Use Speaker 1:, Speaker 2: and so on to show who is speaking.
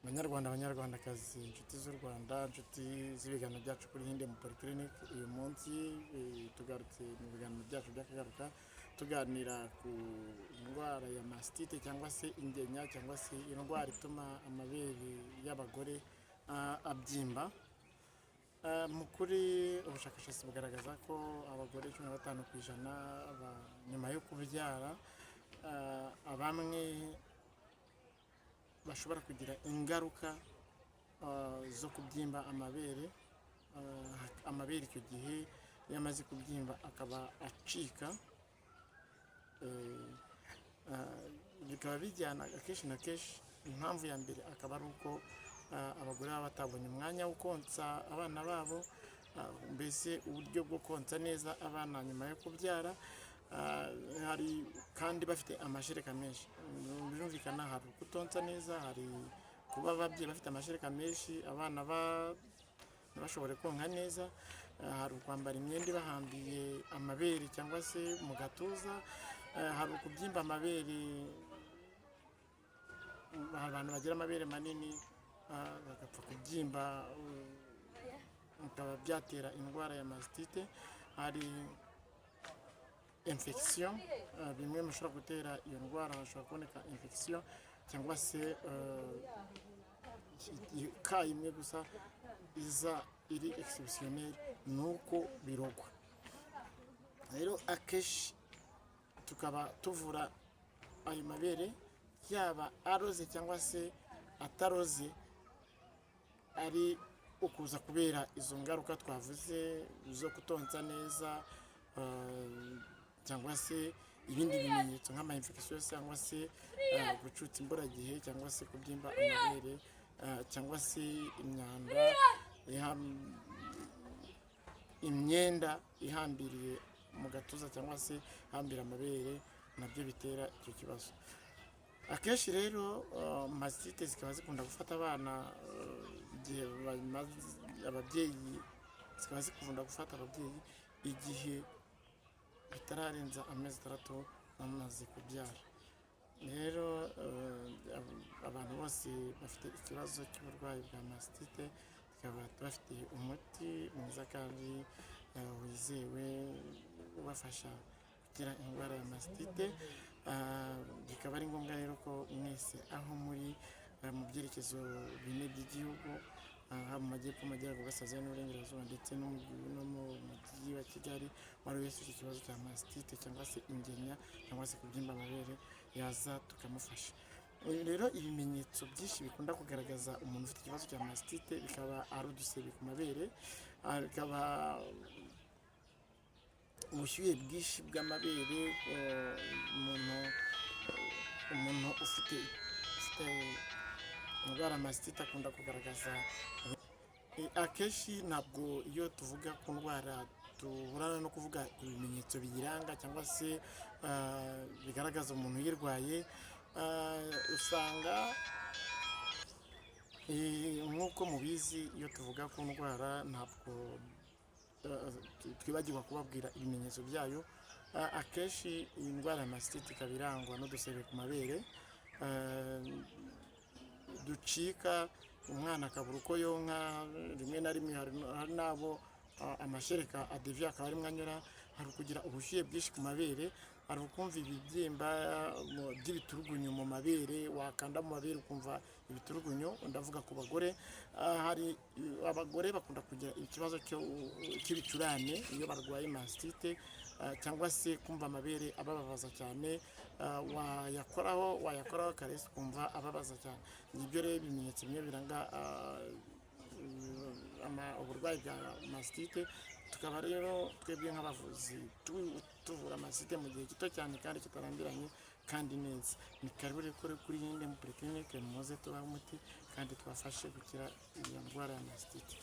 Speaker 1: Banyarwanda banyarwandakazi, inshuti z'u Rwanda, inshuti z'ibiganiro byacu kuri Hinde mu Polyclinic. Uyu munsi tugarutse mu biganiro byacu by'akagaruka tuganira ku ndwara ya mastite cyangwa se ingenya cyangwa se indwara ituma amabere y'abagore abyimba. Mu kuri ubushakashatsi bugaragaza ko abagore 15% nyuma yo kubyara bamwe bashobora kugira ingaruka zo kubyimba amabere. Amabere icyo gihe yamaze kubyimba akaba acika, bikaba bijyana akenshi na kenshi. Impamvu ya mbere akaba ari uko abagore baba batabonye umwanya wo konsa abana babo, mbese uburyo bwo konsa neza abana nyuma yo kubyara. Hari kandi bafite amashereka menshi, birumvikana hari kutonsa neza, hari kuba ababyeyi bafite amashereka menshi abana ntibashobore konka neza, hari ukwambara imyenda ibahambiye amabere cyangwa se mu gatuza, hari ukubyimba amabere. Abantu bagira amabere manini bagapfa kubyimba, bikaba byatera indwara ya mastite. Hari infection, bimwe mushobora gutera iyo ndwara, hashobora kuboneka infection cyangwa se ka imwe gusa iza iri exceptionnel, nuko birogwa. Rero akenshi tukaba tuvura ayo mabere, yaba aroze cyangwa se ataroze, ari ukuza kubera izo ngaruka twavuze zo kutonsa neza, cyangwa se ibindi bimenyetso nk'ama-infection cyangwa se gucutsa imburagihe cyangwa se kubyimba amabere, cyangwa se imyanda, imyenda ihambiriye mu gatuza cyangwa se hambira amabere, nabyo bitera icyo kibazo. Akenshi rero mastite zikaba zikunda gufata abana igihe ababyeyi zikaba zikunda gufata ababyeyi igihe bitararenza amezi 6 bamaze kubyara. Rero abantu bose bafite ikibazo cy'uburwayi bwa mastite tukaba bafite umuti mwiza kandi wizewe ubafasha kugira indwara ya mastite. Bikaba ari ngombwa rero ko mwese aho muri mu byerekezo bine by'igihugu, haba mu majyepfo, amajyaruguru, uburasirazuba n'uburengerazuba, ndetse no mu mujyi wa Kigali, wari wese ufite ikibazo cya mastite cyangwa se ingenya cyangwa se kubyimba amabere, yaza tukamufasha. Rero ibimenyetso byinshi bikunda kugaragaza umuntu ufite ikibazo cya mastite bikaba ari udusebe ku mabere, bikaba ubushyuhe bwinshi bw'amabere. Umuntu ufite indwara ya mastite akunda kugaragaza. Akenshi ntabwo iyo tuvuga ku ndwara tuburana no kuvuga ibimenyetso biyiranga cyangwa se bigaragaza umuntu uyirwaye. Usanga nk'uko mubizi, iyo tuvuga ku ndwara ntabwo twibagirwa kubabwira ibimenyetso byayo. Akenshi iyi ndwara ya mastite ikaba irangwa n'udusebe ku mabere ducika, umwana akabura uko yonka, rimwe na rimwe hari n'abo amashereka adeviye akaba arimwo anyura. Hari ukugira ubushyuhe bwinshi ku mabere, hari ukumva ibibyimba by'ibiturugunyu mu mabere, wakanda mu mabere ukumva ibiturugunyu. Ndavuga ku bagore. Hari abagore bakunda kugira ikibazo cy'ibicurane iyo barwaye mastite, cyangwa se kumva amabere ababaza cyane, wayakoraho karesi ukumva ababaza cyane. Nibyo rero ibimenyetso bimwe biranga uburwayi bwa mastite. Tukaba rero twebwe nk'abavuzi tuvura mastite mu gihe gito cyane kandi kitarambiranye kandi neza. Ni karibu rero kuri Hinde mu Polyclinic, muze tubahe umuti kandi twafashe gukira iyo ndwara ya mastite.